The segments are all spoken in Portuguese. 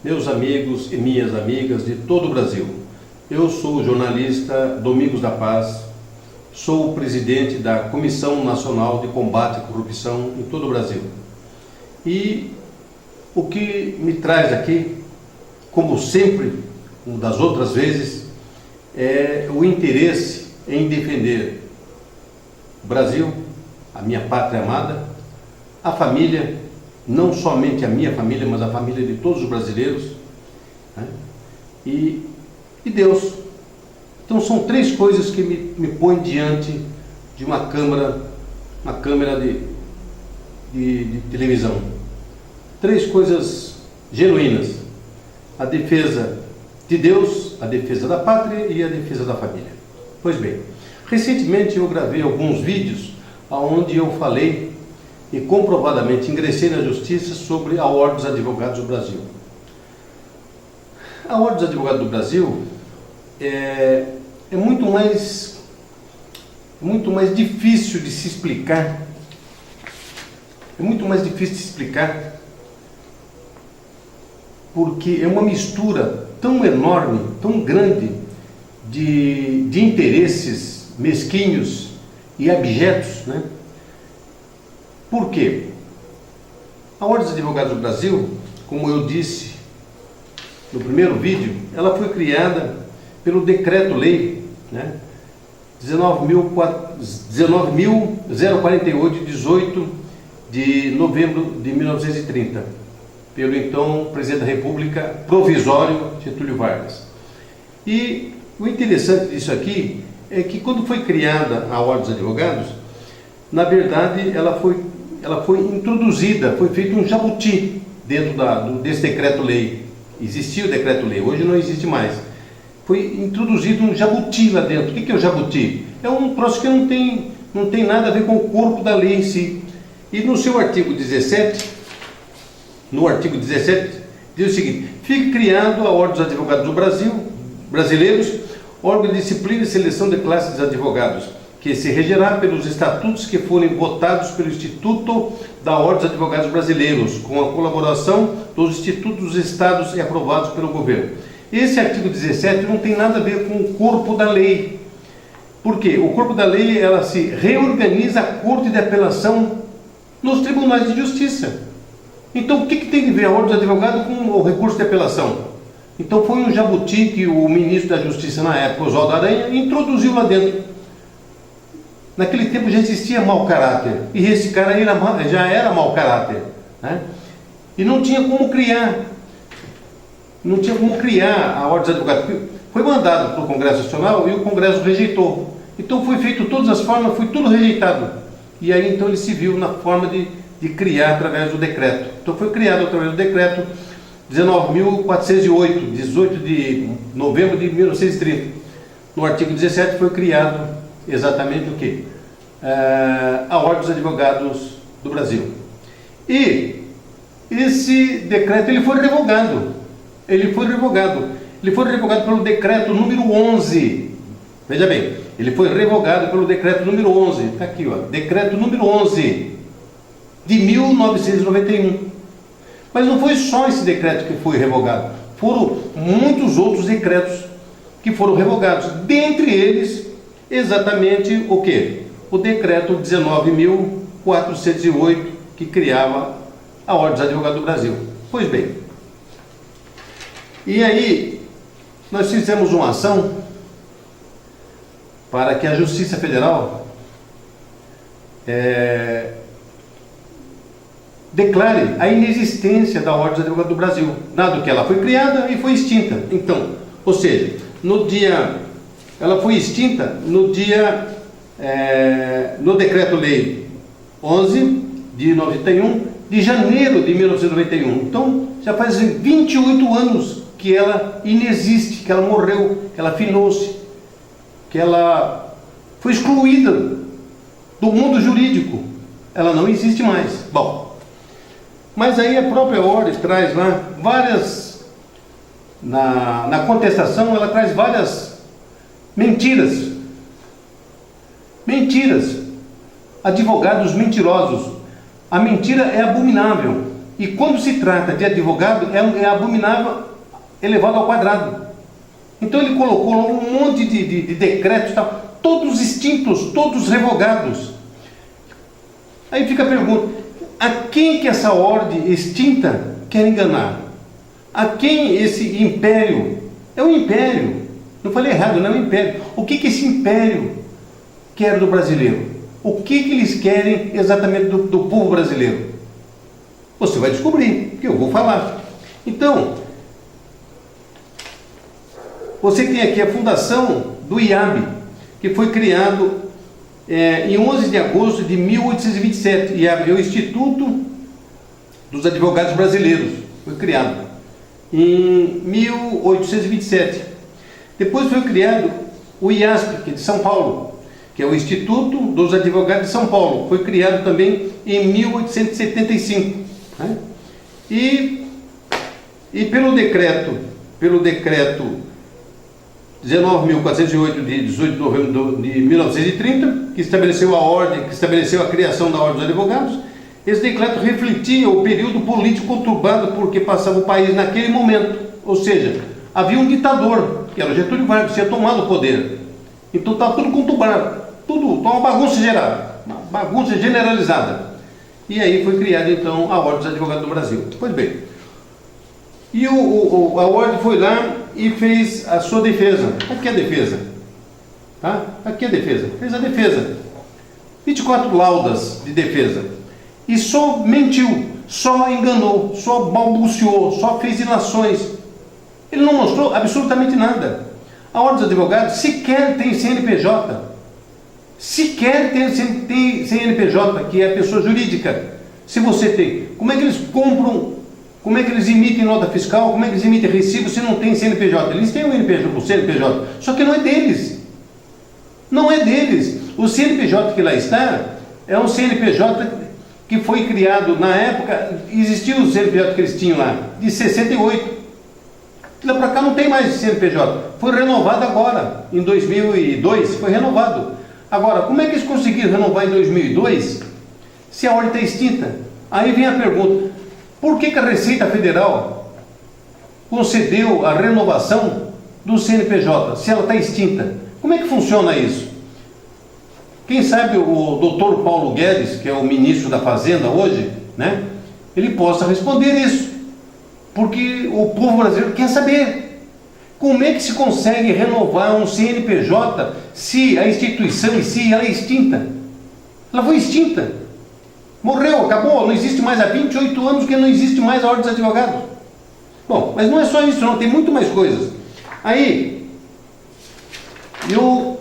meus amigos e minhas amigas de todo o Brasil. Eu sou o jornalista Domingos da Paz, sou o presidente da Comissão Nacional de Combate à Corrupção em todo o Brasil. E o que me traz aqui, como sempre, como das outras vezes, é o interesse em defender o Brasil, a minha pátria amada, a família, não somente a minha família, mas a família de todos os brasileiros, né? e Deus. Então são três coisas que me põem diante de uma câmera de televisão. Três coisas genuínas: a defesa de Deus, a defesa da pátria e a defesa da família. Pois bem, recentemente eu gravei alguns vídeos onde eu falei e comprovadamente ingressei na justiça sobre a Ordem dos Advogados do Brasil. A Ordem dos Advogados do Brasil é muito mais difícil de se explicar. É muito mais difícil de se explicar porque é uma mistura tão enorme, tão grande de interesses mesquinhos e abjetos, né? Por quê? A Ordem dos Advogados do Brasil, como eu disse no primeiro vídeo, ela foi criada pelo Decreto-Lei, né? 19.048, de 18 de novembro de 1930, pelo então Presidente da República provisório Getúlio Vargas. E o interessante disso aqui é que quando foi criada a Ordem dos Advogados, na verdade ela foi introduzida, foi feito um jabuti dentro desse decreto-lei. Existia o decreto-lei, hoje não existe mais. Foi introduzido um jabuti lá dentro. O que é o jabuti? É um troço que não tem nada a ver com o corpo da lei em si. E no seu artigo 17, diz o seguinte: fica criado a Ordem dos Advogados do Brasil, brasileiros, órgão de disciplina e seleção de classes de advogados, que se regerá pelos estatutos que forem votados pelo Instituto da Ordem dos Advogados Brasileiros, com a colaboração dos institutos dos estados e aprovados pelo governo. Esse artigo 17 não tem nada a ver com o corpo da lei. Por quê? O corpo da lei, ela se reorganiza a Corte de Apelação nos tribunais de justiça. Então o que tem a ver a Ordem dos Advogados com o recurso de apelação? Então foi um jabuti que o ministro da Justiça na época, Oswaldo Aranha, introduziu lá dentro. Naquele tempo já existia mau caráter, e esse cara já era mau caráter, né? E não tinha como criar a Ordem dos Advogados. Foi mandado para o Congresso Nacional e o Congresso rejeitou. Então foi feito todas as formas, foi tudo rejeitado. E aí então ele se viu na forma de criar através do decreto. Então foi criado através do decreto 19.408, 18 de novembro de 1930. No artigo 17 foi criado exatamente o quê? A Ordem dos Advogados do Brasil. E esse decreto ele foi revogado. Ele foi revogado pelo decreto número 11. Veja bem, ele foi revogado pelo decreto número 11. Está aqui, ó, decreto número 11 de 1991. Mas não foi só esse decreto que foi revogado. Foram muitos outros decretos que foram revogados. Dentre eles, exatamente o quê? O decreto 19.408, que criava a Ordem dos Advogados do Brasil. Pois bem, e aí nós fizemos uma ação para que a Justiça Federal declare a inexistência da Ordem dos Advogados do Brasil, dado que ela foi criada e foi extinta. Então, ou seja, ela foi extinta no Decreto-Lei 11 de 91, de janeiro de 1991. Então, já faz 28 anos que ela inexiste, que ela morreu, que ela finou-se, que ela foi excluída do mundo jurídico. Ela não existe mais. Bom, mas aí a própria ordem traz lá várias, na contestação ela traz várias mentiras, advogados mentirosos. A mentira é abominável. E quando se trata de advogado, é abominável elevado ao quadrado. Então ele colocou um monte de decretos, tal, todos extintos, todos revogados. Aí fica a pergunta, a quem que essa ordem extinta quer enganar? A quem esse império? É um império. Não falei errado, não é um império. O que esse império quer do brasileiro? O que eles querem exatamente do povo brasileiro? Você vai descobrir, que eu vou falar. Então, você tem aqui a fundação do IAB, que foi criado em 11 de agosto de 1827. IAB é o Instituto dos Advogados Brasileiros. Foi criado em 1827. Depois foi criado o IASP, que é de São Paulo, que é o Instituto dos Advogados de São Paulo. Foi criado também em 1875. Né? E pelo decreto 19.408 de 18 de novembro de 1930, que estabeleceu a ordem, que estabeleceu a criação da Ordem dos Advogados, esse decreto refletia o período político conturbado porque passava o país naquele momento. Ou seja, havia um ditador, que era o Getúlio Vargas, que tinha tomado o poder. Então estava tudo conturbado, uma bagunça geral, uma bagunça generalizada. E aí foi criada então a Ordem dos Advogados do Brasil. Pois bem, e a Ordem foi lá e fez a sua defesa. Aqui é a defesa, tá? Aqui é a defesa. Fez a defesa. 24 laudas de defesa. E só mentiu, só enganou, só balbuciou, só fez ilações. Ele não mostrou absolutamente nada. A Ordem dos Advogados sequer tem CNPJ. Sequer tem CNPJ, que é a pessoa jurídica. Se você tem, como é que eles compram? Como é que eles emitem nota fiscal? Como é que eles emitem recibo se não tem CNPJ? Eles têm o CNPJ, só que não é deles. Não é deles. O CNPJ que lá está é um CNPJ que foi criado na época, existia o CNPJ que eles tinham lá, de 68. De lá para cá não tem mais CNPJ. Foi renovado agora, em 2002, foi renovado. Agora, como é que eles conseguiram renovar em 2002 se a ordem está extinta? Aí vem a pergunta, por que a Receita Federal concedeu a renovação do CNPJ, se ela está extinta? Como é que funciona isso? Quem sabe o doutor Paulo Guedes, que é o ministro da Fazenda hoje, né, ele possa responder isso. Porque o povo brasileiro quer saber como é que se consegue renovar um CNPJ se a instituição em si ela é extinta. Ela foi extinta. Morreu, acabou, não existe mais há 28 anos que não existe mais a Ordem dos Advogados. Bom, mas não é só isso não, tem muito mais coisas. Aí, eu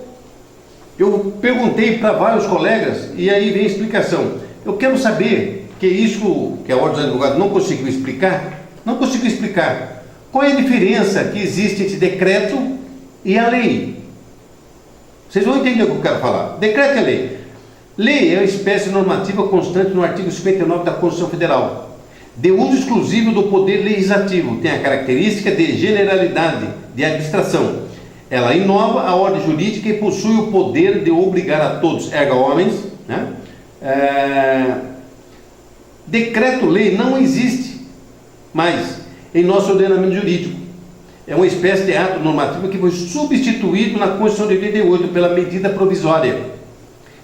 perguntei para vários colegas e aí vem a explicação. Eu quero saber que isso que a Ordem dos Advogados não conseguiu explicar, qual é a diferença que existe entre decreto e a lei. Vocês vão entender o que eu quero falar. Decreto e a lei. Lei é uma espécie normativa constante no artigo 59 da Constituição Federal, de uso exclusivo do poder legislativo, tem a característica de generalidade, de abstração. Ela inova a ordem jurídica e possui o poder de obrigar a todos, erga homens, né? Decreto-lei não existe mais em nosso ordenamento jurídico. É uma espécie de ato normativo que foi substituído na Constituição de 88 pela medida provisória.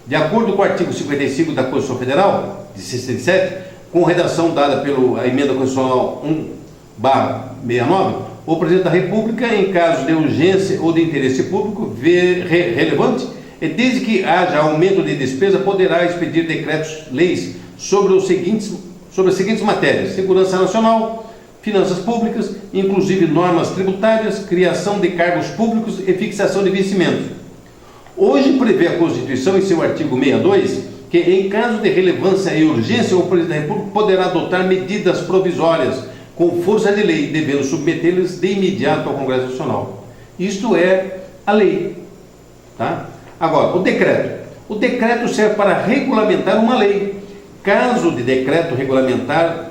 De acordo com o artigo 55 da Constituição Federal, de 67, com redação dada pela Emenda Constitucional 1/69, o Presidente da República, em caso de urgência ou de interesse público relevante, e desde que haja aumento de despesa, poderá expedir decretos-leis sobre as seguintes matérias: segurança nacional, finanças públicas, inclusive normas tributárias, criação de cargos públicos e fixação de vencimentos. Hoje prevê a Constituição, em seu artigo 62, que em caso de relevância e urgência, o Presidente da República poderá adotar medidas provisórias com força de lei, devendo submetê-las de imediato ao Congresso Nacional. Isto é a lei. Tá? Agora, o decreto. O decreto serve para regulamentar uma lei. Caso de decreto regulamentar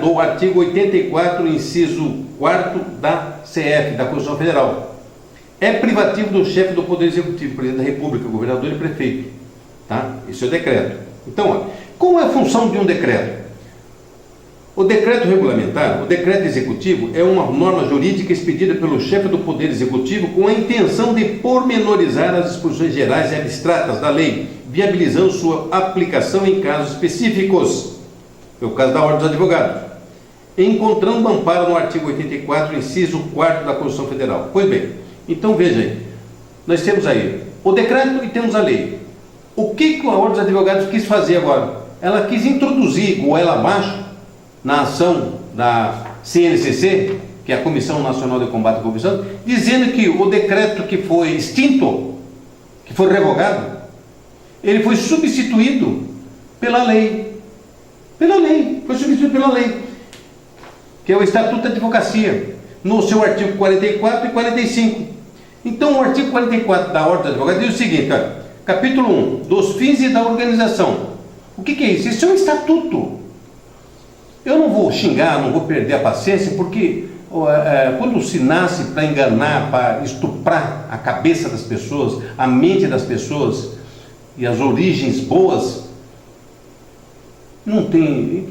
do artigo 84, inciso 4 da CF, da Constituição Federal. É privativo do chefe do Poder Executivo, Presidente da República, governador e prefeito. Tá? Esse é o decreto. Então, qual é a função de um decreto? O decreto regulamentar, o decreto executivo, é uma norma jurídica expedida pelo chefe do Poder Executivo com a intenção de pormenorizar as disposições gerais e abstratas da lei, viabilizando sua aplicação em casos específicos. É o caso da Ordem dos Advogados, encontrando amparo no artigo 84, inciso 4º da Constituição Federal. Pois bem, então veja aí, nós temos aí o decreto e temos a lei. O que a Ordem dos Advogados quis fazer agora? Ela quis introduzir goela abaixo na ação da CNCC, que é a Comissão Nacional de Combate à Corrupção, dizendo que o decreto que foi extinto, que foi revogado, ele foi substituído pela lei. Foi substituído pela lei, que é o Estatuto da Advocacia, no seu artigo 44 e 45. Então, o artigo 44 da Ordem dos Advogados diz o seguinte, olha, capítulo 1, dos fins e da organização. O que é isso? Isso é um estatuto. Eu não vou xingar, não vou perder a paciência, porque quando se nasce para enganar, para estuprar a cabeça das pessoas, a mente das pessoas e as origens boas, não tem...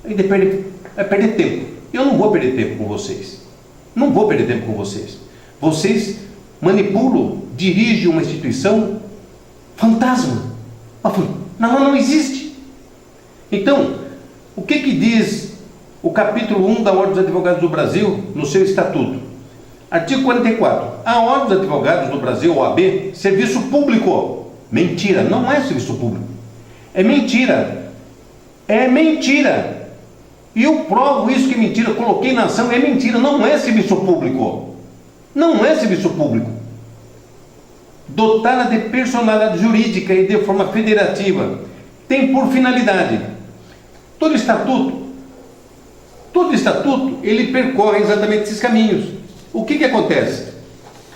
Ainda vai perder tempo. Eu não vou perder tempo com vocês. Não vou perder tempo com vocês. Vocês manipulam, dirigem uma instituição fantasma. Não existe. Então, o que diz o capítulo 1 da Ordem dos Advogados do Brasil no seu estatuto? Artigo 44. A Ordem dos Advogados do Brasil, OAB, serviço público. Mentira, não é serviço público. É mentira. É mentira. E eu provo isso que é mentira, coloquei na ação, é mentira, não é serviço público. Não é serviço público. Dotada de personalidade jurídica e de forma federativa, tem por finalidade, todo estatuto, ele percorre exatamente esses caminhos. O que acontece?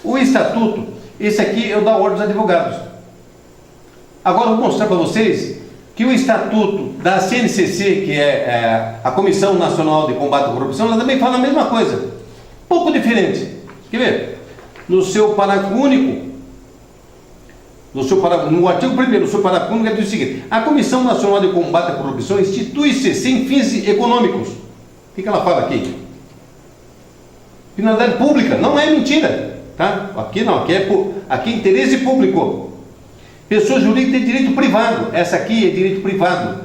O estatuto, esse aqui é o da Ordem dos Advogados. Agora eu vou mostrar para vocês que o estatuto da CNCC, que é a Comissão Nacional de Combate à Corrupção, ela também fala a mesma coisa, pouco diferente. Quer ver? No seu parágrafo único, no artigo 1º, no seu parágrafo único, diz o seguinte: a Comissão Nacional de Combate à Corrupção institui-se sem fins econômicos. O que ela fala aqui? Finalidade pública, não é mentira, tá? Aqui não, aqui é interesse público. Pessoa jurídica tem direito privado, essa aqui é direito privado,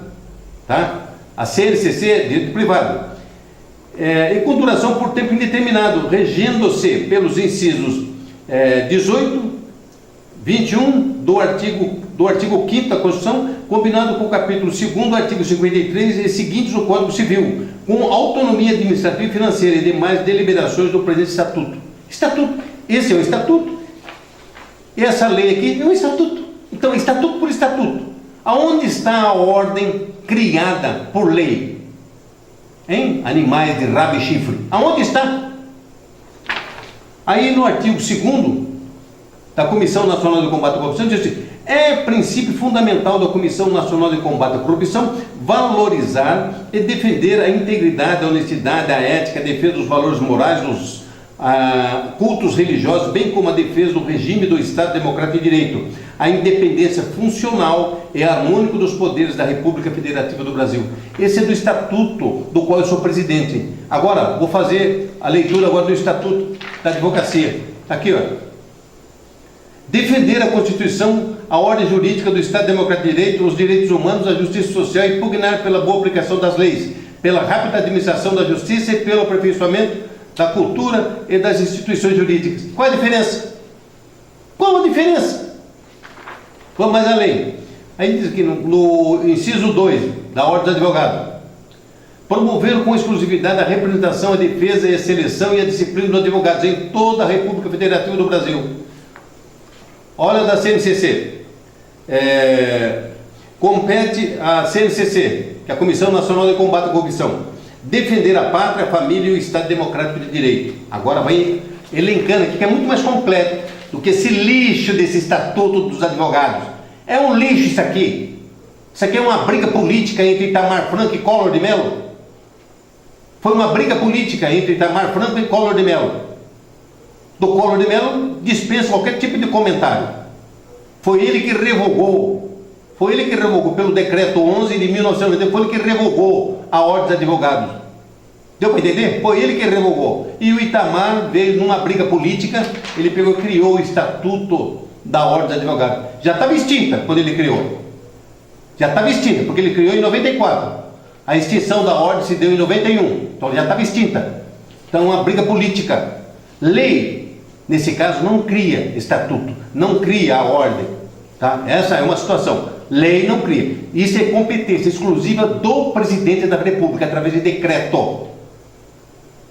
tá? A CNCC é direito privado. E com duração por tempo indeterminado, regendo-se pelos incisos 18, 21 do artigo 5º da Constituição, combinado com o capítulo 2º, artigo 53 e seguintes do Código Civil, com autonomia administrativa e financeira e demais deliberações do presente estatuto. Estatuto. Esse é o estatuto. Essa lei aqui é um estatuto. Então, estatuto por estatuto. Aonde está a ordem criada por lei? Hein? Animais de rabo e chifre. Aonde está? Aí no artigo 2º da Comissão Nacional de Combate à Corrupção diz assim: é princípio fundamental da Comissão Nacional de Combate à Corrupção valorizar e defender a integridade, a honestidade, a ética, a defesa dos valores morais, dos cultos religiosos, bem como a defesa do regime do Estado Democrático de Direito, a independência funcional e harmônico dos poderes da República Federativa do Brasil. Esse é do Estatuto, do qual eu sou presidente. Agora, vou fazer a leitura agora do Estatuto da Advocacia. Aqui, ó. Defender a Constituição, a ordem jurídica do Estado Democrático de Direito, os direitos humanos, a justiça social e pugnar pela boa aplicação das leis, pela rápida administração da justiça e pelo aperfeiçoamento da cultura e das instituições jurídicas. Qual a diferença? Qual a diferença? Vamos mais além. Aí diz aqui no inciso 2 da Ordem dos Advogados: promover com exclusividade a representação, a defesa e a seleção e a disciplina dos advogados em toda a República Federativa do Brasil. Olha da CNCC. Compete à CNCC, que é a Comissão Nacional de Combate à Corrupção, defender a pátria, a família e o Estado Democrático de Direito. Agora vai elencando aqui, que é muito mais completo do que esse lixo desse Estatuto dos Advogados. É um lixo isso aqui. Isso aqui é uma briga política entre Itamar Franco e Collor de Mello. Foi uma briga política entre Itamar Franco e Collor de Mello. Do Collor de Mello dispensa qualquer tipo de comentário. Foi ele que revogou Foi ele que revogou, pelo decreto 11 de 1990, foi ele que revogou a ordem dos advogados. Deu para entender? Foi ele que revogou. E o Itamar veio numa briga política, ele pegou e criou o Estatuto da Ordem dos Advogados. Já estava extinta quando ele criou. Já estava extinta, porque ele criou em 94. A extinção da ordem se deu em 91. Então já estava extinta. Então uma briga política. Lei, nesse caso, não cria estatuto, não cria a ordem. Tá? Essa é uma situação. Lei não cria. Isso é competência exclusiva do presidente da República, através de decreto.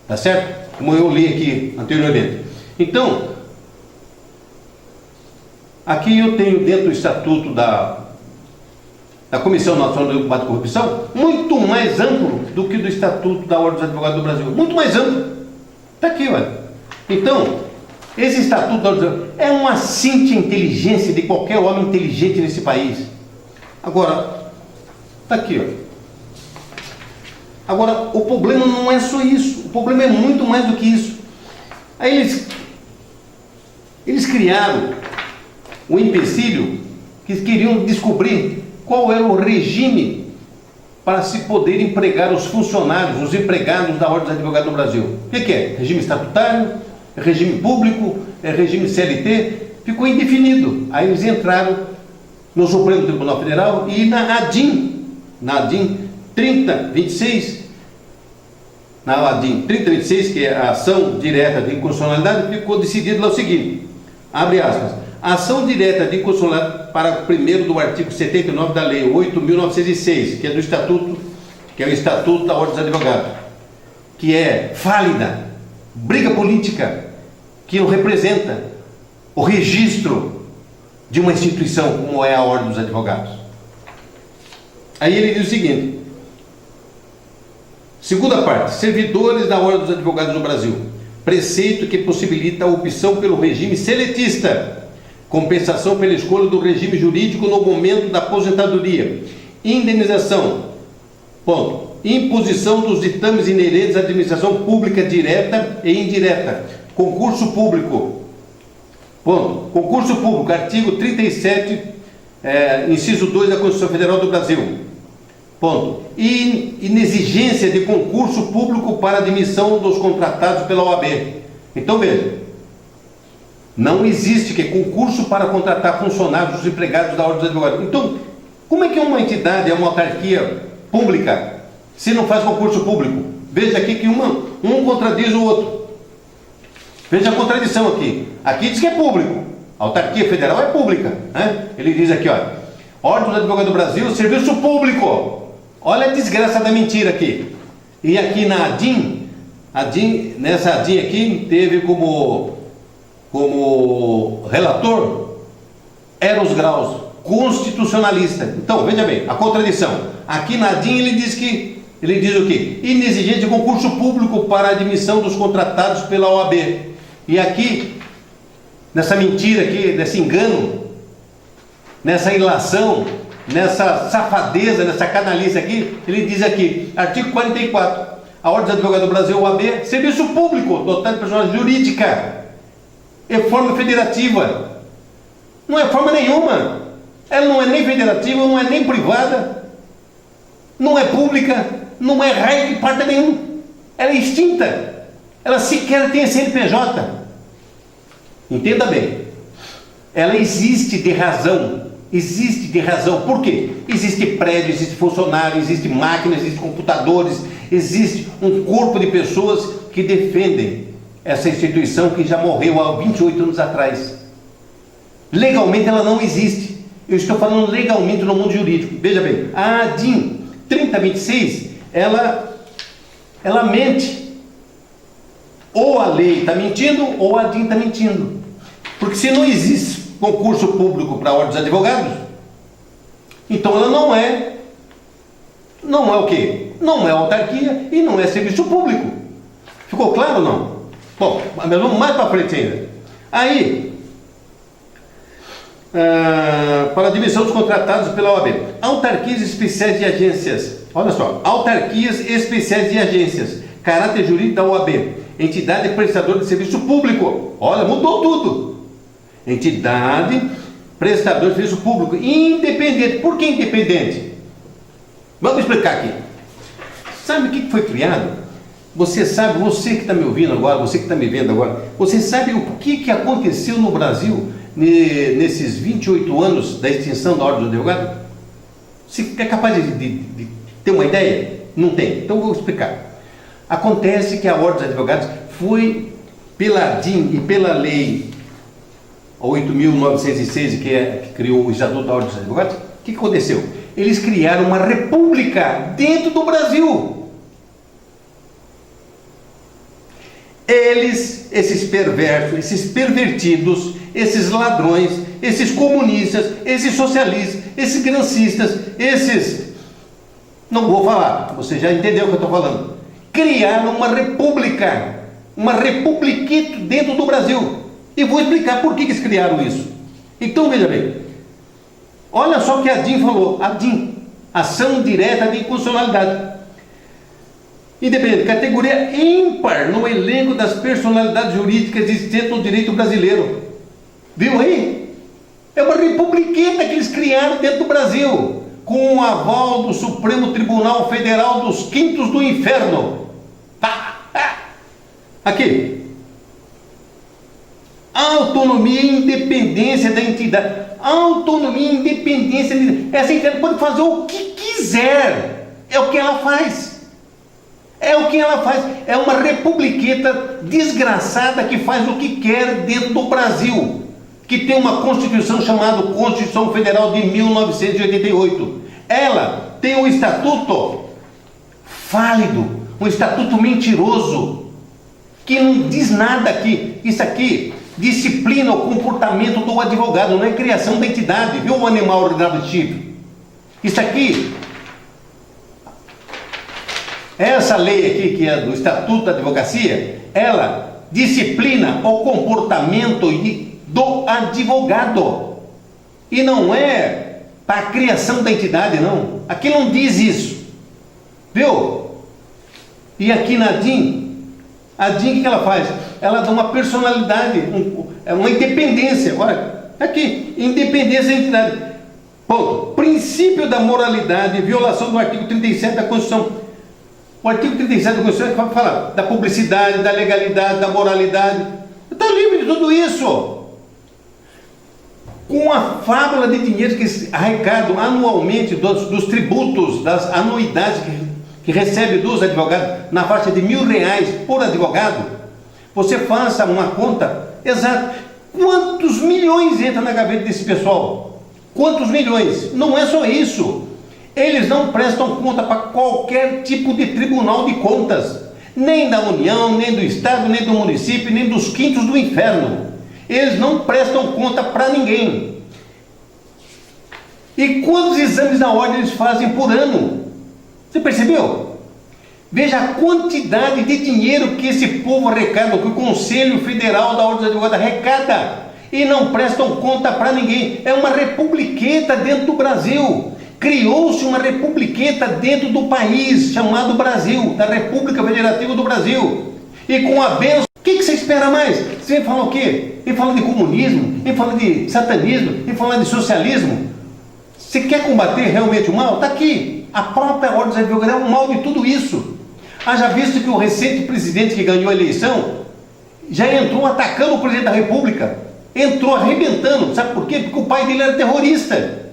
Tá certo? Como eu li aqui anteriormente. Então, aqui eu tenho dentro do estatuto da Comissão Nacional de Combate à Corrupção, muito mais amplo do que do Estatuto da Ordem dos Advogados do Brasil. Muito mais amplo. Está aqui, olha. Então, esse Estatuto da Ordem dos Advogados é uma síntese inteligência de qualquer homem inteligente nesse país. Agora, está aqui, ó. Agora, o problema não é só isso. O problema é muito mais do que isso. Aí eles criaram o empecilho que queriam descobrir qual era o regime para se poder empregar os funcionários, os empregados da Ordem dos Advogados do Brasil. O que é? Regime estatutário? É regime público? É regime CLT? Ficou indefinido. Aí eles entraram no Supremo Tribunal Federal e na ADIM 3026, na ADIM 3026, que é a ação direta de inconstitucionalidade, ficou decidido lá o seguinte, abre aspas, a ação direta de inconstitucionalidade para o primeiro do artigo 79 da Lei 8.906, que é do Estatuto, que é o Estatuto da Ordem dos Advogados, que é válida, briga política, que representa o registro de uma instituição como é a Ordem dos Advogados. Aí ele diz o seguinte, segunda parte, servidores da Ordem dos Advogados do Brasil, preceito que possibilita a opção pelo regime seletista, compensação pela escolha do regime jurídico no momento da aposentadoria, indenização, ponto, imposição dos ditames inerentes à administração pública direta e indireta, concurso público, ponto, concurso público, artigo 37, inciso 2 da Constituição Federal do Brasil, ponto, inexigência de concurso público para admissão dos contratados pela OAB. Então veja, não existe que concurso para contratar funcionários, os empregados da Ordem dos Advogados. Então, como é que uma entidade, uma autarquia pública, se não faz concurso público? Veja aqui que um contradiz o outro. Veja a contradição aqui. Aqui diz que é público. A autarquia federal é pública. Né? Ele diz aqui, ó, Ordem dos Advogados do Brasil, serviço público. Olha a desgraça da mentira aqui. E aqui na ADIM, nessa ADIM aqui, teve como relator Eros Graus, constitucionalista. Então, veja bem, a contradição. Aqui na ADIM ele diz o quê? Inexigente de concurso público para admissão dos contratados pela OAB. E aqui, nessa mentira aqui, nesse engano, nessa ilação, nessa safadeza, nessa canalice aqui, ele diz aqui, artigo 44, a Ordem dos Advogados do Brasil, OAB, serviço público, dotado de personalidade jurídica, é forma federativa. Não é forma nenhuma. Ela não é nem federativa, não é nem privada, não é pública, não é raio de parte nenhum. Ela é extinta. Ela sequer tem CNPJ. Entenda bem. Ela existe de razão. Existe de razão. Por quê? Existe prédio, existe funcionário, existe máquina, existe computadores, existe um corpo de pessoas que defendem essa instituição que já morreu há 28 anos atrás. Legalmente ela não existe. Eu estou falando legalmente no mundo jurídico. Veja bem, a ADIM 3026, ela mente. Ou a lei está mentindo, ou a ADIM está mentindo. Porque se não existe concurso público para a Ordem dos Advogados, então ela não é o quê? Não é autarquia e não é serviço público. Ficou claro ou não? Bom, mas vamos mais para frente ainda. Aí, para a admissão dos contratados pela OAB, autarquias especiais de agências. Olha só, autarquias especiais de agências, caráter jurídico da OAB, entidade prestadora de serviço público. Olha, mudou tudo. Entidade prestador de serviço público independente. Por que independente? Vamos explicar aqui. Sabe o que foi criado? Você sabe, você que está me ouvindo agora, você que está me vendo agora, você sabe o que aconteceu no Brasil nesses 28 anos da extinção da Ordem dos Advogados? Você é capaz de ter uma ideia? Não tem. Então eu vou explicar. Acontece que a Ordem dos Advogados foi, pela DIN e pela Lei 8.906, que criou o Estatuto da Ordem dos Advogados, o que aconteceu? Eles criaram uma república dentro do Brasil. Eles, esses perversos, esses pervertidos, esses ladrões, esses comunistas, esses socialistas, esses grancistas, esses... Não vou falar, você já entendeu o que eu estou falando. Criaram uma republiquita dentro do Brasil. E vou explicar por que eles criaram isso. Então, veja bem. Olha só o que a DIN falou. A DIN, Ação Direta de Inconstitucionalidade. Independente, categoria ímpar no elenco das personalidades jurídicas existentes no direito brasileiro. Viu aí? É uma republiqueta que eles criaram dentro do Brasil, com o aval do Supremo Tribunal Federal dos Quintos do Inferno. Aqui. Autonomia e independência da entidade. Autonomia e independência. Essa entidade pode fazer o que quiser. É o que ela faz. É o que ela faz. É uma republiqueta desgraçada que faz o que quer dentro do Brasil, que tem uma Constituição chamada Constituição Federal de 1988. Ela tem um estatuto fálido, um estatuto mentiroso, que não diz nada aqui. Isso aqui disciplina o comportamento do advogado, não é criação da entidade, viu, o animal ordenado de chifre? Isso aqui, essa lei aqui, que é do Estatuto da Advocacia, ela disciplina o comportamento do advogado. E não é para a criação da entidade, não. Aqui não diz isso. Viu? E aqui na DIN, a DIN o que ela faz? Ela dá uma personalidade, uma independência. Olha, aqui, independência da entidade. Ponto. Princípio da moralidade, violação do artigo 37 da Constituição. O artigo 37 da Constituição vai falar da publicidade, da legalidade, da moralidade. Está livre de tudo isso. Com a fábula de dinheiro que arrecadam anualmente dos tributos, das anuidades que recebe dos advogados, na faixa de R$1.000 por advogado, você faça uma conta exata. Quantos milhões entra na gaveta desse pessoal? Quantos milhões? Não é só isso. Eles não prestam conta para qualquer tipo de tribunal de contas, nem da União, nem do Estado, nem do município, nem dos quintos do inferno. Eles não prestam conta para ninguém. E quantos exames da ordem eles fazem por ano? Você percebeu? Veja a quantidade de dinheiro que esse povo arrecada, que o Conselho Federal da Ordem dos Advogados arrecada, e não prestam conta para ninguém. É uma republiqueta dentro do Brasil. Criou-se uma republiqueta dentro do país, chamado Brasil, da República Federativa do Brasil. E com a bênção, o que você espera mais? Você vai falar o quê? Ele fala de comunismo, ele fala de satanismo, ele fala de socialismo. Você quer combater realmente o mal? Está aqui. A própria Ordem dos Advogados é o mal de tudo isso. Haja visto que o recente presidente que ganhou a eleição já entrou atacando o presidente da República. Entrou arrebentando. Sabe por quê? Porque o pai dele era terrorista.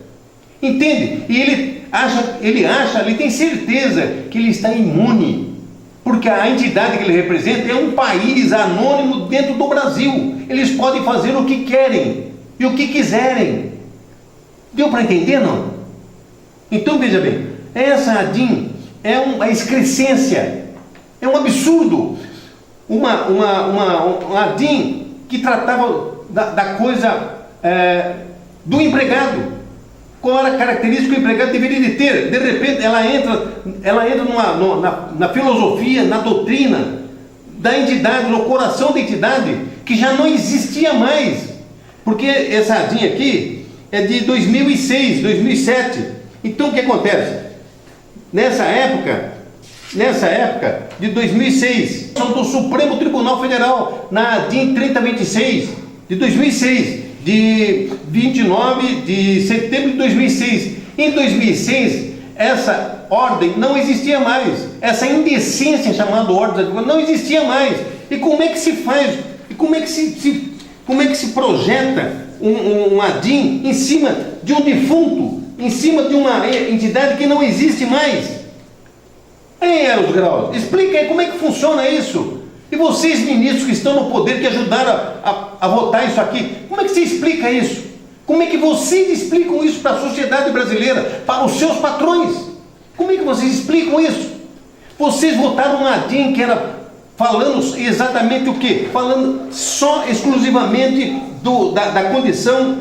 Entende? E ele tem certeza que ele está imune, porque a entidade que ele representa é um país anônimo dentro do Brasil. Eles podem fazer o que querem e o que quiserem. Deu para entender, não? Então veja bem, essa DIN é uma excrescência, é um absurdo. Uma DIN que tratava da coisa do empregado. Qual era a característica que o empregado deveria de ter? De repente ela entra na filosofia, na doutrina da entidade, no coração da entidade, que já não existia mais. Porque essa DIN aqui é de 2006, 2007. Então o que acontece? Nessa época de 2006, são do Supremo Tribunal Federal, na DIN 3026 de 2006. de 29 de setembro de 2006. Em 2006, essa ordem não existia mais. Essa indecência chamada ordem dos advogados não existia mais. E como é que se faz? E como é que se projeta um ADIM em cima de um defunto, em cima de uma entidade que não existe mais? Hein, Eros Graus? Explica aí como é que funciona isso. E vocês, ministros que estão no poder, que ajudaram a votar isso aqui, como é que você explica isso? Como é que vocês explicam isso para a sociedade brasileira, para os seus patrões? Como é que vocês explicam isso? Vocês votaram um ADIM que era falando exatamente o quê? Falando só exclusivamente da condição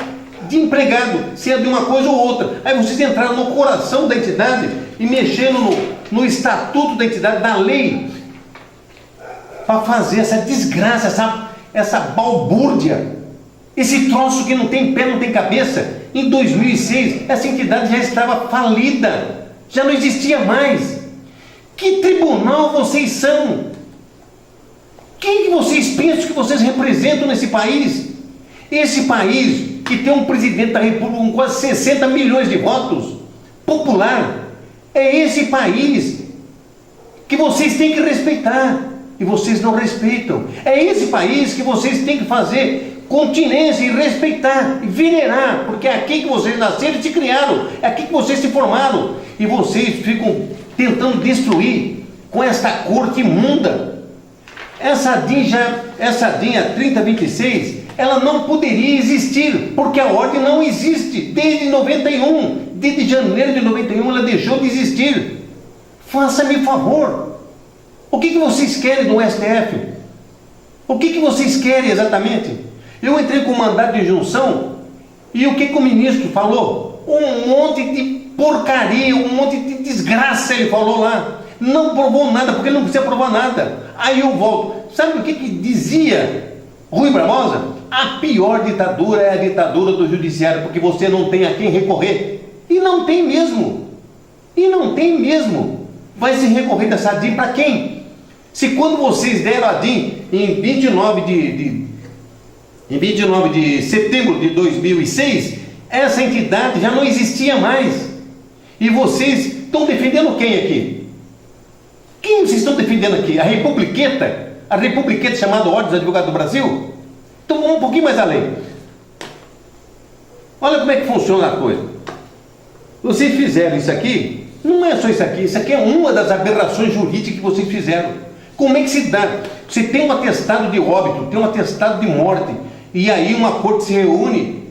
de empregado, se é de uma coisa ou outra. Aí vocês entraram no coração da entidade e mexeram no estatuto da entidade, da lei, para fazer essa desgraça, essa balbúrdia, esse troço que não tem pé, não tem cabeça. Em 2006, essa entidade já estava falida, já não existia mais. Que tribunal vocês são? Quem que vocês pensam que vocês representam nesse país? Esse país que tem um presidente da República com quase 60 milhões de votos, popular, é esse país que vocês têm que respeitar. E vocês não respeitam. É esse país que vocês têm que fazer continência e respeitar, e venerar, porque é aqui que vocês nasceram e se criaram, é aqui que vocês se formaram, e vocês ficam tentando destruir com esta corte imunda. Essa DIN a 3026, ela não poderia existir, porque a ordem não existe desde 91, desde janeiro de 91 ela deixou de existir. Faça-me favor. O que vocês querem do STF? O que vocês querem exatamente? Eu entrei com mandato de injunção e o que o ministro falou? Um monte de porcaria, um monte de desgraça ele falou lá. Não provou nada, porque ele não precisa provar nada. Aí eu volto. Sabe o que dizia Rui Barbosa? A pior ditadura é a ditadura do judiciário, porque você não tem a quem recorrer. E não tem mesmo. E não tem mesmo. Vai se recorrer dessa DIN para quem? Se quando vocês deram a DIN em 29 de setembro de 2006, essa entidade já não existia mais. E vocês estão defendendo quem aqui? Quem vocês estão defendendo aqui? A Republiqueta? A Republiqueta chamada Ordem dos Advogados do Brasil? Então vamos um pouquinho mais além. Olha como é que funciona a coisa. Vocês fizeram isso aqui, não é só isso aqui é uma das aberrações jurídicas que vocês fizeram. Como é que se dá? Você tem um atestado de óbito, tem um atestado de morte, e aí uma corte se reúne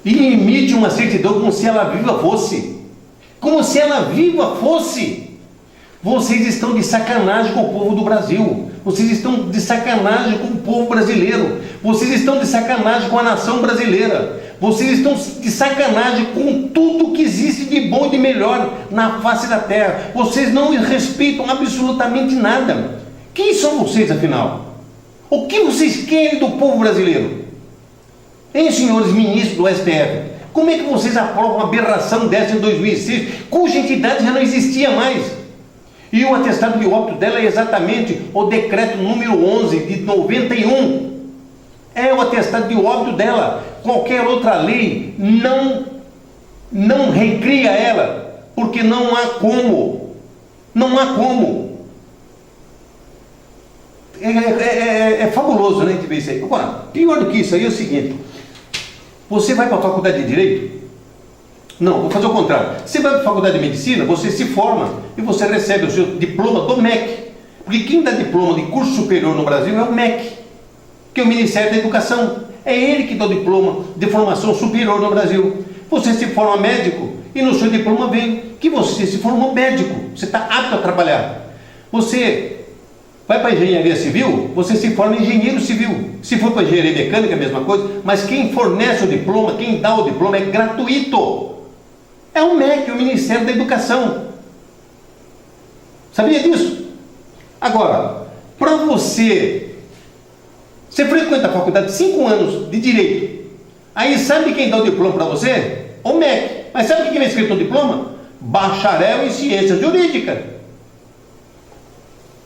e emite uma certidão como se ela viva fosse. Como se ela viva fosse. Vocês estão de sacanagem com o povo do Brasil. Vocês estão de sacanagem com o povo brasileiro. Vocês estão de sacanagem com a nação brasileira. Vocês estão de sacanagem com tudo que existe de bom e de melhor na face da terra. Vocês não respeitam absolutamente nada. Quem são vocês, afinal? O que vocês querem do povo brasileiro? Hein, senhores ministros do STF? Como é que vocês aprovam uma aberração dessa em 2006, cuja entidade já não existia mais? E o atestado de óbito dela é exatamente o decreto número 11 de 91. É o atestado de óbito dela. Qualquer outra lei não recria ela, porque não há como. Não há como. É fabuloso, né, de ver isso aí. Agora, pior do que isso aí é o seguinte: você vai para a faculdade de Direito? Não, vou fazer o contrário. Você vai para a faculdade de Medicina, você se forma e você recebe o seu diploma do MEC. Porque quem dá diploma de curso superior no Brasil é o MEC, que é o Ministério da Educação. É ele que dá o diploma de formação superior no Brasil. Você se forma médico e no seu diploma vem que você se formou médico. Você está apto a trabalhar. Você vai para a engenharia civil, você se forma engenheiro civil. Se for para engenharia mecânica, a mesma coisa. Mas quem fornece o diploma, quem dá o diploma é gratuito. É o MEC, o Ministério da Educação. Sabia disso? Agora, para você frequenta a faculdade 5 anos de Direito. Aí sabe quem dá o diploma para você? O MEC. Mas sabe o que vem escrito no diploma? Bacharel em Ciências Jurídicas.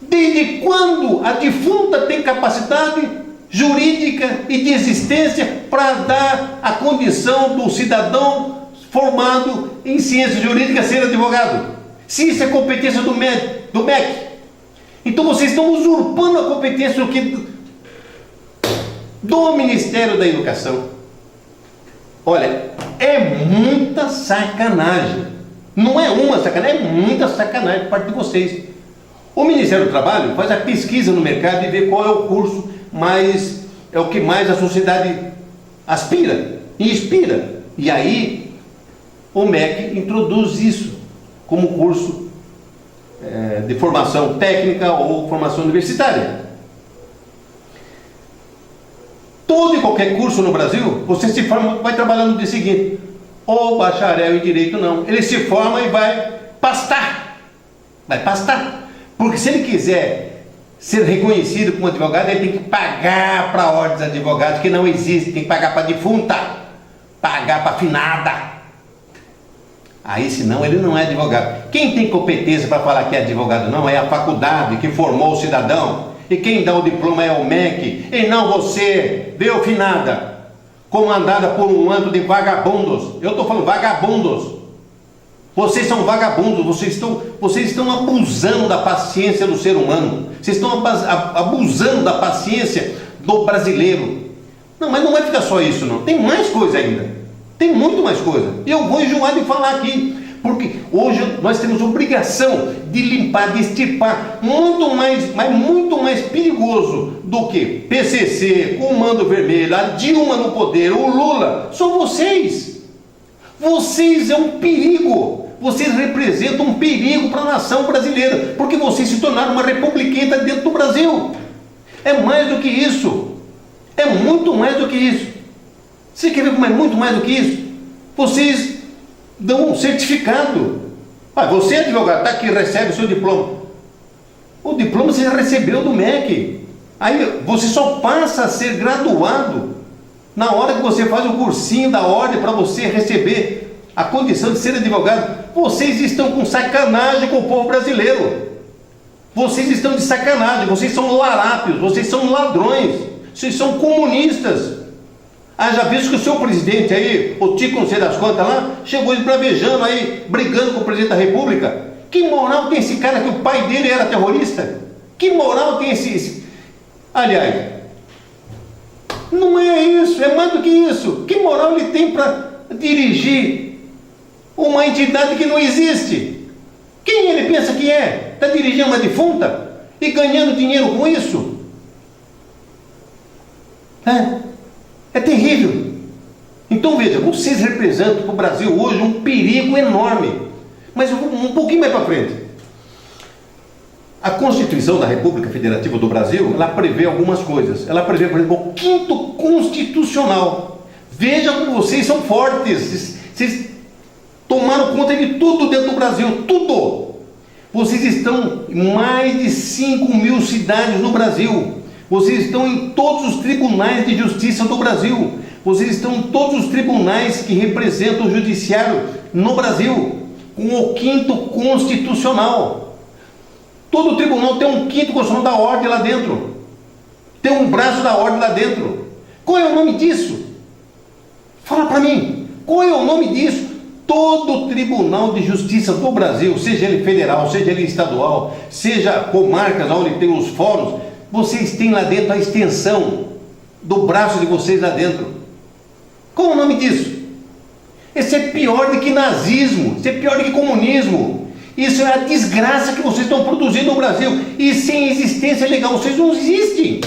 Desde quando a defunta tem capacidade jurídica e de existência para dar a condição do cidadão formado em ciências jurídicas ser advogado. Se isso é competência do MEC, então vocês estão usurpando a competência do Ministério da Educação. Olha, é muita sacanagem. Não é uma sacanagem, é muita sacanagem por parte de vocês. O Ministério do Trabalho faz a pesquisa no mercado e vê qual é o curso é o que mais a sociedade aspira e inspira. E aí o MEC introduz isso como curso de formação técnica ou formação universitária. Todo e qualquer curso no Brasil, você se forma, vai trabalhar no dia seguinte. Ou bacharel em direito não. Ele se forma e vai pastar. Vai pastar. Porque se ele quiser ser reconhecido como advogado, ele tem que pagar para a ordem dos advogados, que não existe. Tem que pagar para a defunta, pagar para a finada. Aí senão ele não é advogado. Quem tem competência para falar que é advogado não é a faculdade que formou o cidadão. E quem dá o diploma é o MEC. E não você, viu, finada? Comandada por um bando de vagabundos. Eu estou falando vagabundos. Vocês são vagabundos. Vocês estão abusando da paciência do ser humano. Vocês estão abusando da paciência do brasileiro. Não, mas não vai ficar só isso, não. Tem mais coisa ainda. Tem muito mais coisa. E eu vou enjoar de falar aqui. Porque hoje nós temos obrigação de limpar, de extirpar, muito mais perigoso do que PCC, Comando Vermelho, a Dilma no poder, o Lula, são vocês. Vocês é um perigo. Vocês representam um perigo para a nação brasileira, porque vocês se tornaram uma republiqueta dentro do Brasil. É mais do que isso. É muito mais do que isso. Você quer ver como é muito mais do que isso? Vocês dão um certificado. Você é advogado, está aqui, recebe o seu diploma. O diploma você já recebeu do MEC. Aí você só passa a ser graduado na hora que você faz o cursinho da ordem para você receber a condição de ser advogado. Vocês estão com sacanagem com o povo brasileiro. Vocês estão de sacanagem. Vocês são larápios, vocês são ladrões, vocês são comunistas. Já visto que o seu presidente aí, o Tico não sei das quantas lá, chegou esbravejando aí, brigando com o presidente da República. Que moral tem esse cara que o pai dele era terrorista? Que moral tem esse... Aliás, não é isso, é mais do que isso. Que moral ele tem para dirigir uma entidade que não existe? Quem ele pensa que é? Está dirigindo uma defunta e ganhando dinheiro com isso? É terrível. Então veja, vocês representam para o Brasil hoje um perigo enorme. Mas um pouquinho mais para frente. A Constituição da República Federativa do Brasil, ela prevê algumas coisas. Ela prevê, por exemplo, o 5º Constitucional. Veja como vocês são fortes. Vocês tomaram conta de tudo dentro do Brasil. Tudo. Vocês estão em mais de 5.000 cidades no Brasil. Vocês estão em todos os tribunais de justiça do Brasil. Vocês estão em todos os tribunais que representam o judiciário no Brasil, com o 5º Constitucional. Todo tribunal tem um 5º Constitucional da ordem lá dentro. Tem um braço da ordem lá dentro. Qual é o nome disso? Fala para mim. Qual é o nome disso? Todo Tribunal de Justiça do Brasil, seja ele federal, seja ele estadual, seja comarcas onde tem os fóruns, vocês têm lá dentro a extensão do braço de vocês lá dentro. Qual é o nome disso? Isso é pior do que nazismo, isso é pior do que comunismo. Isso é a desgraça que vocês estão produzindo no Brasil. E sem existência legal, vocês não existem.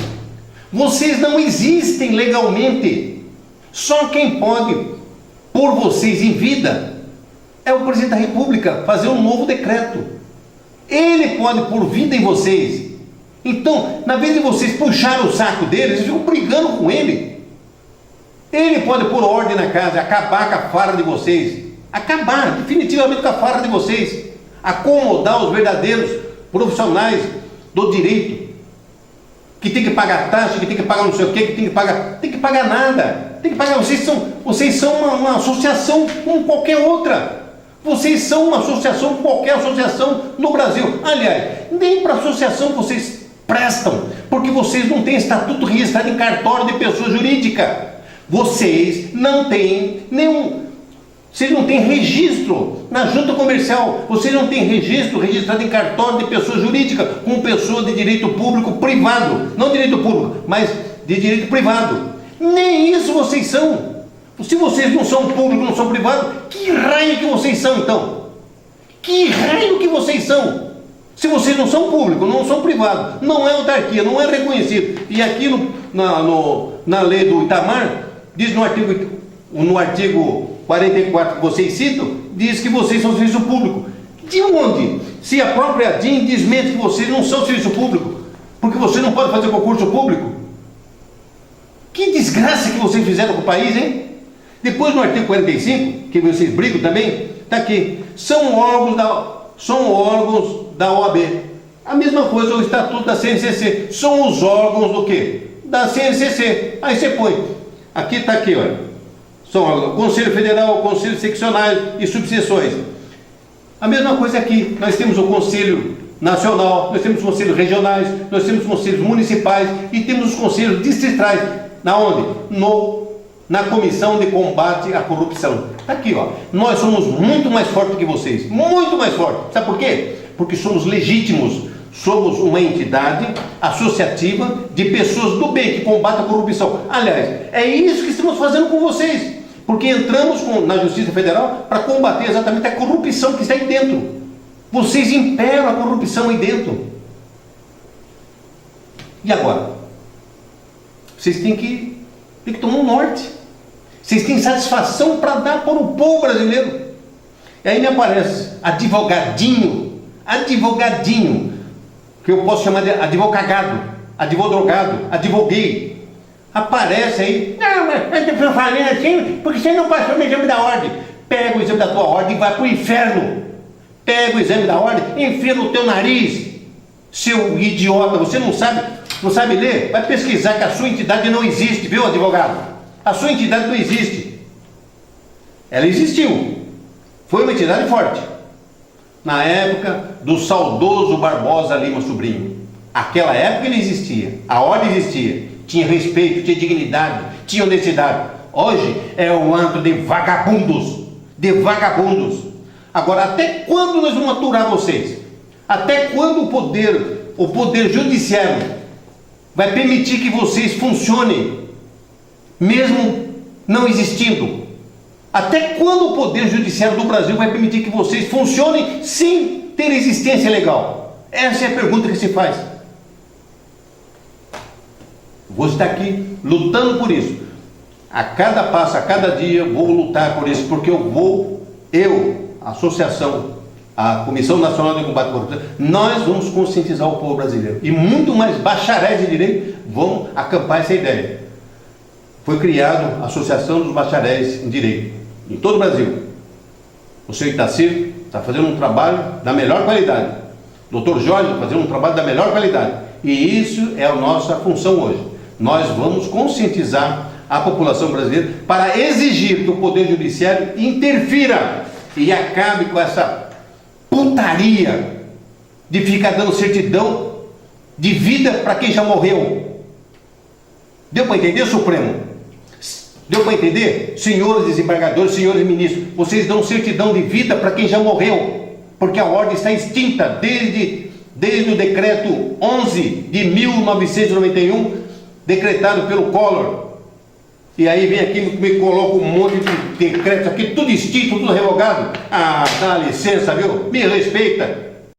Vocês não existem legalmente. Só quem pode por vocês em vida é o presidente da República fazer um novo decreto. Ele pode pôr vida em vocês. Então, na vez de vocês puxarem o saco dele, vocês ficam brigando com ele. Ele pode pôr ordem na casa, acabar com a farra de vocês. Acabar definitivamente com a farra de vocês. Acomodar os verdadeiros profissionais do direito. Que tem que pagar taxa, que tem que pagar não sei o quê, que tem que pagar nada. Tem que pagar, vocês são uma associação como qualquer outra. Vocês são uma associação, qualquer associação no Brasil. Aliás, nem para associação vocês Prestam, porque vocês não têm estatuto registrado em cartório de pessoa jurídica. Vocês não têm nenhum... Vocês não têm registro na junta comercial, vocês não têm registro registrado em cartório de pessoa jurídica, com pessoa de direito público privado, não direito público, mas de direito privado. Nem isso vocês são. Se vocês não são público, não são privado, que raio que vocês são então? Que raio que vocês são? Se vocês não são público, não são privado, não é autarquia, não é reconhecido. E aqui na lei do Itamar, diz no artigo 44 que vocês citam, diz que vocês são serviço público. De onde? Se a própria DIN desmente que vocês não são serviço público, porque você não pode fazer concurso público. Que desgraça que vocês fizeram com o país, hein? Depois no artigo 45, que vocês brigam também, está aqui, são órgãos da OAB. A mesma coisa o estatuto da CNCC, são os órgãos do quê? Da CNCC. Aí você põe, aqui está aqui, olha. São órgãos, Conselho Federal, Conselho Seccionais e subseções. A mesma coisa aqui, nós temos o Conselho Nacional, nós temos os Conselhos Regionais, nós temos os Conselhos Municipais e temos os Conselhos Distritais. Na onde? Na Comissão de Combate à Corrupção. Está aqui, ó. Nós somos muito mais fortes que vocês, muito mais fortes. Sabe por quê? Porque somos legítimos. Somos uma entidade associativa de pessoas do bem que combatem a corrupção. Aliás, é isso que estamos fazendo com vocês. Porque entramos na Justiça Federal para combater exatamente a corrupção que está aí dentro. Vocês imperam a corrupção aí dentro. E agora? Vocês têm que tomar um norte. Vocês têm satisfação para dar para o povo brasileiro. E aí me aparece advogadinho, que eu posso chamar de advogado, advodrogado, advoguei. Aparece aí, não, mas eu estou falando assim, porque você não passou no exame da ordem. Pega o exame da tua ordem e vai para o inferno. Pega o exame da ordem, enfia no teu nariz, seu idiota, você não sabe ler? Vai pesquisar que a sua entidade não existe, viu, advogado? A sua entidade não existe. Ela existiu. Foi uma entidade forte. Na época do saudoso Barbosa Lima Sobrinho. Aquela época ele existia. A ordem existia. Tinha respeito, tinha dignidade, tinha honestidade. Hoje é um antro de vagabundos. De vagabundos. Agora, até quando nós vamos aturar vocês? Até quando o poder judiciário vai permitir que vocês funcionem, mesmo não existindo? Até quando o Poder Judiciário do Brasil vai permitir que vocês funcionem sem ter existência legal? Essa é a pergunta que se faz. Vou estar aqui lutando por isso. A cada passo, a cada dia, vou lutar por isso, porque a associação, a Comissão Nacional de Combate à Corrupção, nós vamos conscientizar o povo brasileiro. E muito mais bacharéis de direito vão acampar essa ideia. Foi criado a Associação dos Bacharéis em Direito, em todo o Brasil. O senhor Itacir está fazendo um trabalho da melhor qualidade. O Dr. Jorge está fazendo um trabalho da melhor qualidade. E isso é a nossa função hoje. Nós vamos conscientizar a população brasileira para exigir que o Poder Judiciário interfira e acabe com essa putaria de ficar dando certidão de vida para quem já morreu. Deu para entender, Supremo? Deu para entender? Senhores desembargadores, senhores ministros, vocês dão certidão de vida para quem já morreu, porque a ordem está extinta desde o decreto 11 de 1991, decretado pelo Collor. E aí vem aqui e me coloca um monte de decretos aqui, tudo extinto, tudo revogado. Ah, dá licença, viu? Me respeita.